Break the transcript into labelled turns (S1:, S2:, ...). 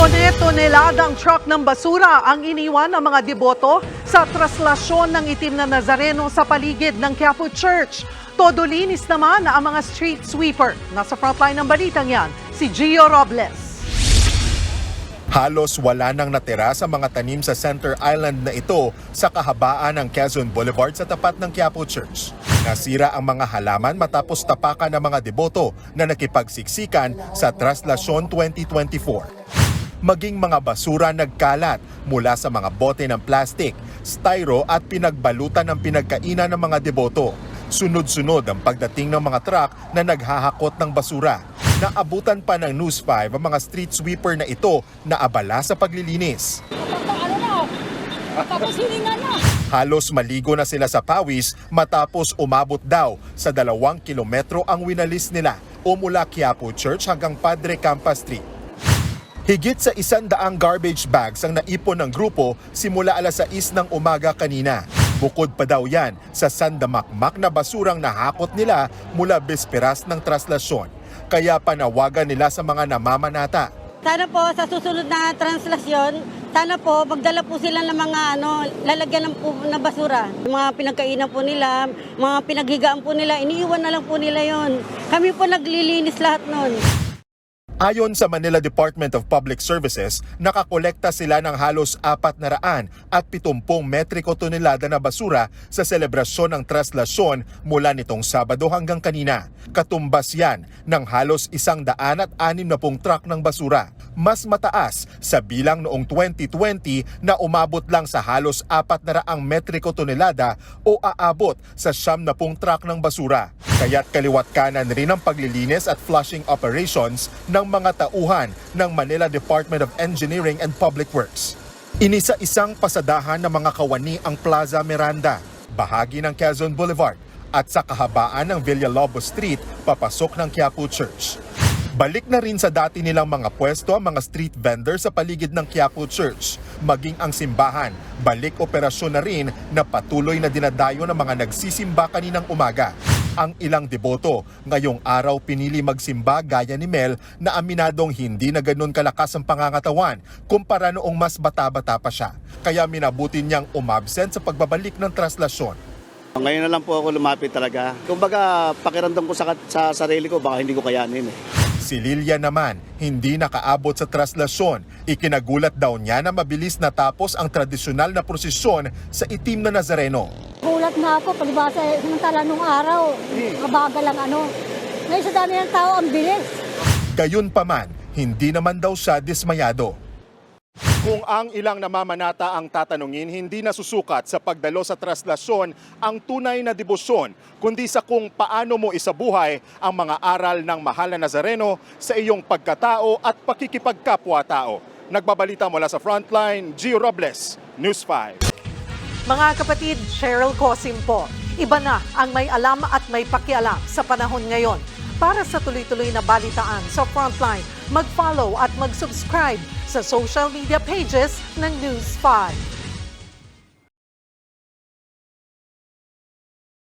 S1: Tone-toneladang truck ng basura ang iniwan ng mga deboto sa traslasyon ng itim na Nazareno sa paligid ng Quiapo Church. Todo linis naman ang mga street sweeper. Nasa frontline ng balitang yan, si Gio Robles.
S2: Halos wala nang natira sa mga tanim sa Center Island na ito sa kahabaan ng Quezon Boulevard sa tapat ng Quiapo Church. Nasira ang mga halaman matapos tapakan ng mga deboto na nakipagsiksikan sa Traslasyon 2024. Maging mga basura nagkalat mula sa mga bote ng plastic, styro at pinagbalutan ng pinagkainan ng mga deboto. Sunod-sunod ang pagdating ng mga truck na naghahakot ng basura. Naabutan pa ng News 5 ang mga street sweeper na ito na abala sa paglilinis. Halos maligo na sila sa pawis matapos umabot daw sa 2 kilometro ang winalis nila o mula Quiapo Church hanggang Padre Campa Street. Higit sa 100 garbage bags ang naipon ng grupo simula alas 6 ng umaga kanina. Bukod pa daw yan sa sandamakmak na basurang nahakot nila mula bisperas ng traslasyon. Kaya panawagan nila sa mga namamanata.
S3: Sana po sa susunod na translasyon, sana po magdala po sila ng mga lalagyan ng basura. Mga pinagkainan po nila, mga pinaghigaan po nila, iniiwan na lang po nila yon. Kami po naglilinis lahat nun.
S2: Ayon sa Manila Department of Public Services, nakakolekta sila ng halos 470 metriko tonelada na basura sa selebrasyon ng traslasyon mula nitong Sabado hanggang kanina. Katumbas yan ng halos 160 truck ng basura. Mas mataas sa bilang noong 2020 na umabot lang sa halos 400 metriko tonelada o aabot sa 70 truck ng basura. Kaya't kaliwat kanan rin ang paglilinis at flushing operations ng mga tauhan ng Manila Department of Engineering and Public Works. Inisa-isang pasadahan ng mga kawani ang Plaza Miranda, bahagi ng Quezon Boulevard at sa kahabaan ng Villalobos Street papasok ng Quiapo Church. Balik na rin sa dati nilang mga pwesto ang mga street vendors sa paligid ng Quiapo Church. Maging ang simbahan, balik operasyon na rin na patuloy na dinadayo ng mga nagsisimba kaninang umaga. Ang ilang deboto ngayong araw pinili magsimba gaya ni Mel na aminadong hindi na ganun kalakas ang pangangatawan kumpara noong mas bata-bata pa siya. Kaya minabuti niyang umabsent sa pagbabalik ng traslasyon.
S4: Ngayon na lang po ako lumapit talaga. Kumbaga pakiramdam ko sa sarili ko baka hindi ko kayanin eh.
S2: Si Lilia naman, hindi nakaabot sa traslasyon. Ikinagulat daw niya na mabilis natapos ang tradisyonal na prosesyon sa itim na Nazareno.
S5: Gulat na ako, palibasa samantala nung araw, mabagal lang Ngayon sa dami ng tao, ang bilis.
S2: Gayunpaman, hindi naman daw siya dismayado. Kung ang ilang namamanata ang tatanungin, hindi nasusukat sa pagdalo sa traslasyon ang tunay na debosyon, kundi sa kung paano mo isabuhay ang mga aral ng mahal na Nazareno sa iyong pagkatao at pakikipagkapwa-tao. Nagbabalita mula sa Frontline, Gio Robles, News 5.
S1: Mga kapatid, Cheryl Cosim po. Iba na ang may alam at may pakialam sa panahon ngayon. Para sa tuloy-tuloy na balitaan sa Frontline, mag-follow at mag-subscribe sa social media pages ng News 5.